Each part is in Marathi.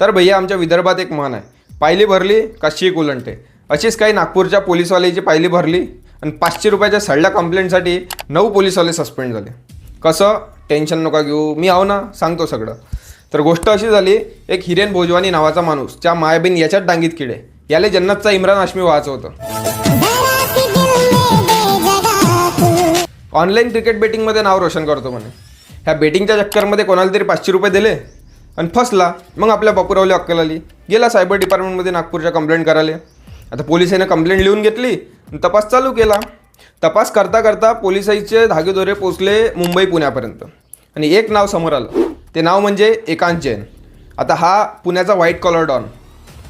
तर भैया आमच्या विदर्भात एक म्हण आहे, पायली भरली का शीक उलटते. अशीच काही नागपूरच्या पोलीसवाल्याची पायली भरली आणि 500 रुपयाच्या सडल्या कंप्लेंटसाठी 9 पोलीसवाले सस्पेंड झाले. कसं, टेन्शन नका घेऊ, मी आहो ना, सांगतो सगळं. तर गोष्ट अशी झाली, एक हिरेन भोजवानी नावाचा माणूस, त्या मायाबीन याच्यात डांगीत किडे, याले जन्नतचा इम्रान हाशमी व्हायचं होतं. ऑनलाईन क्रिकेट बेटिंगमध्ये नाव रोशन करतो म्हणे. ह्या बेटिंगच्या चक्करमध्ये कोणाला तरी 500 रुपये दिले आणि फसला. मग आपल्या बापूरावला अक्कल आली, गेला सायबर डिपार्टमेंटमध्ये नागपूरच्या कंप्लेंट करायला. आता पोलिसांनी कंप्लेंट लिहून घेतली आणि तपास चालू केला. तपास करता करता पोलिसांचे धागेदोरे पोचले मुंबई पुण्यापर्यंत आणि एक नाव समोर आलं. ते नाव म्हणजे एकांत जैन. आता हा पुण्याचा white collar don.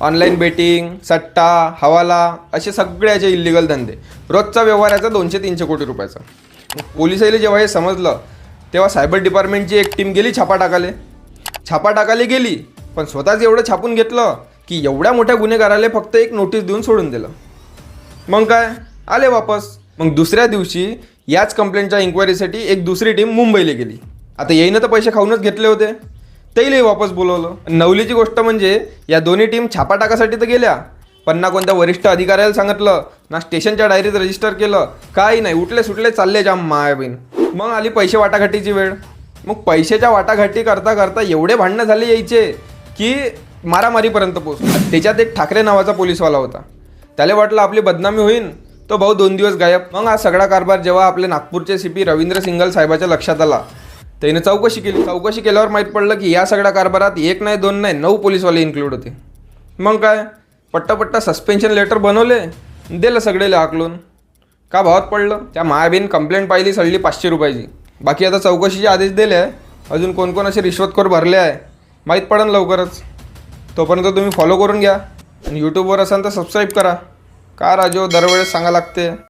Online betting, सट्टा, हवाला असे सगळ्याचे इल्लिगल धंदे, रोजचा व्यवहाराचा 200-300 कोटी रुपयाचा. पोलिसांनी जेव्हा हे समजलं तेव्हा सायबर डिपार्टमेंटची एक टीम गेली छापा टाकायला गेली, पण स्वतःच एवढं छापून घेतलं की एवढ्या मोठ्या गुन्हेगाराला फक्त एक नोटीस देऊन सोडून दिलं. मग काय, आले वापस. मग दुसऱ्या दिवशी याच कंप्लेंटच्या इन्क्वायरीसाठी एक दुसरी टीम मुंबईला गेली. आता येईनं तर पैसे खाऊनच घेतले होते, त्यालाही वापस बोलवलं. नवलीची गोष्ट म्हणजे या दोन्ही टीम छापा टाकासाठी तर गेल्या, पण ना कोणत्या वरिष्ठ अधिकाऱ्याला सांगितलं, ना स्टेशनच्या डायरीत रजिस्टर केलं, काही नाही. उठले सुटले चालले जाम मायाबीन. मग आली पैसे वाटाघाटीची वेळ. मग पैशाच्या वाटाघाटी करता करता एवढे भांडणं झाले यायचे की मारामारीपर्यंत पोहोचले. त्याच्यात एक ठाकरे नावाचा पोलीसवाला होता. त्याला वाटलं आपली बदनामी होईल, तो भाऊ 2 दिवस गायब. मग हा सगळा कारभार जेव्हा आपले नागपूरचे CP रवींद्र सिंगल साहेबाच्या लक्षात आला, त्याने चौकशी केली. चौकशी केल्यावर माहीत पडलं की या सगळ्या कारभारात 1 नाही 2 नाही 9 पोलीसवाले इन्क्लूड होते. मग काय, पट्टा सस्पेन्शन लेटर बनवले, दिलं सगळेला हाकलून. का भावात पडलं, त्या मायाबीन कंप्लेंट पाहिली सडली 500 रुपयाची. बाकी आता चौकशीचे आदेश दिले आहे, अजून कोण असे रिश्वतखोर भरले आहे माहीत पडेल लवकरच. तोपर्यंत तुम्ही फॉलो करून घ्या आणि यूट्यूबवर असाल तर सबस्क्राईब करा. का राजो दरवेळेस सांगा लागते.